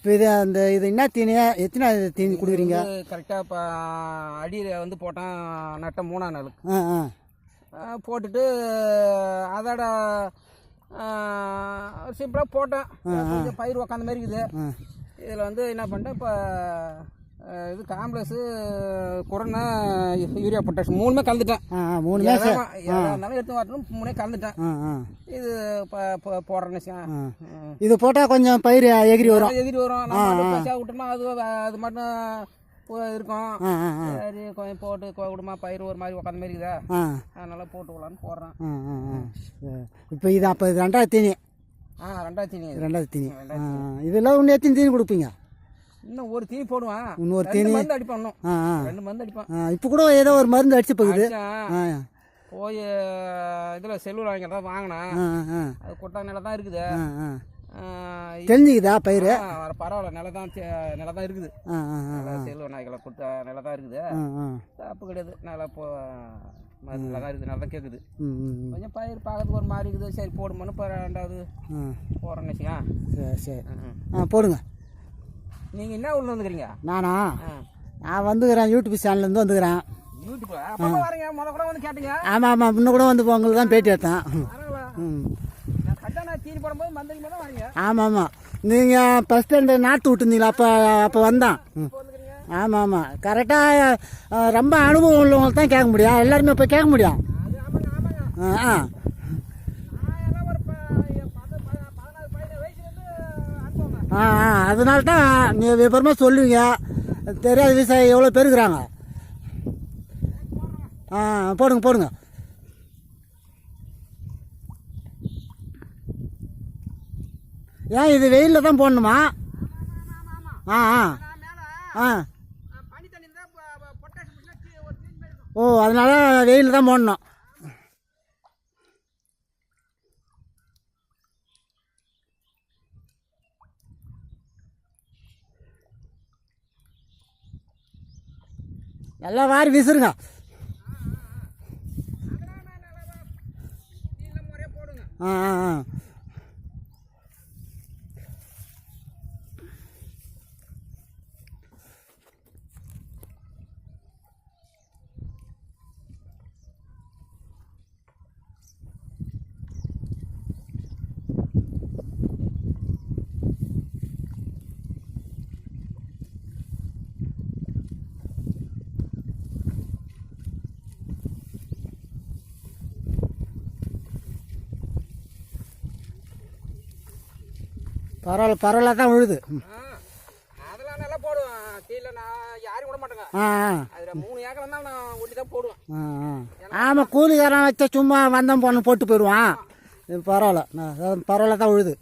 இப்போ இது என்ன தீனியா எத்தனை தீனி கொடுக்குறீங்க? கரெக்டாக இப்போ அடியில் வந்து போட்டான் நட்ட 3ஆம் நாள் போட்டுட்டு அதோட சிம்பிளாக போட்டேன். கொஞ்சம் பயிர் உக்காந்த மாதிரி இருக்குது. இதில் வந்து என்ன பண்ணிட்டேன், இப்போ இது காம்ப்ளெக்ஸு குரனை யூரியா பொட்டாஷ் 3மே கலந்துட்டேன். 3மே இருந்தாலும் எடுத்து வரணும் 3 கலந்துட்டேன். இது போடுறேன்னு இது போட்டால் கொஞ்சம் பயிர் எகிரி வரும். நம்ம விட்டோம்னா அது மட்டும் இருக்கும். சரி கொஞ்சம் போட்டு விடுமா, பயிர் ஒரு மாதிரி உட்காந்த மாதிரி இருக்குதா, அதனால போட்டு விடலான்னு போடுறேன். இப்போ இது அப்போ இது 2வது தீனி. 2வது தீனி. 2வது தீனி. இதெல்லாம் இன்னும் எத்தனை தீனி கொடுப்பீங்க? இன்னும் ஒரு தீனி போடுவேன். இன்னொரு தீனி மருந்து அடிப்பேன். இன்னும் 2 மருந்து அடிப்பேன். இப்போ கூட ஏதோ ஒரு மருந்து அடிச்சு போகுது. போய் இதில் செல்லூர் வாங்கிதான் வாங்கினேன். அது கொட்டா நிலம் தான் இருக்குது. தெரிஞ்சுக்குதா பயிர்? பரவாயில்ல, நிலம் தான் இருக்குது. செல்லூர் நாய்களை கொடுத்த நிலம் தான் இருக்குது. தப்பு கிடையாது. நல்லா நல்லா தான் இருக்குது. நல்லா கேட்குது. கொஞ்சம் பயிர் பார்க்கறதுக்கு ஒரு மாதிரி இருக்குது. சரி போடுமான்னு இப்போ 2வது போடுறேன்னு வச்சுக்கா. சரி சரி போடுங்க. நீங்கள் என்ன ஊரில் வந்துக்கிறீங்க? நானா? நான் வந்துக்கிறேன், யூடியூப் சேனல்லேருந்து வந்துக்கிறேன். ஆமாம் ஆமாம், முன்ன கூட வந்து உங்களுக்கு தான் பேட்டி எடுத்தேன். ஆமாம் ஆமாம், நீங்கள் ஃபஸ்ட்டு இந்த நாற்று விட்டுருந்தீங்களா, அப்போ வந்தான். ஆமாம் ஆமாம், கரெக்டாக ரொம்ப அனுபவம் உள்ளவங்களுக்கு தான் கேட்க முடியும். எல்லாருமே இப்போ கேட்க முடியும். அதனால தான் நீங்கள் விவரமாக சொல்லுவீங்க. தெரியாத விவசாயி எவ்வளோ பேர் இருக்கிறாங்க. போடுங்க போடுங்க. ஏன் இது வெயிலில் தான் போடணுமா? ஓ, அதனால வெயிலில் தான் போடணும். எல்லாம் வாரி வீசுருங்க. பரவாயில்ல, பரவாயில்ல தான் விழுது. அதெல்லாம் நல்லா போடுவேன். கீழே நான் யாரும் விட மாட்டேங்க. அதில் 3 ஏக்கர் தான் நான் ஒட்டி தான் போடுவேன். ஆமாம், கூலிக்காரன் வச்சா சும்மா வந்தம் போன போட்டு போயிடுவான். பரவாயில்ல, பரவாயில்ல தான் விழுது.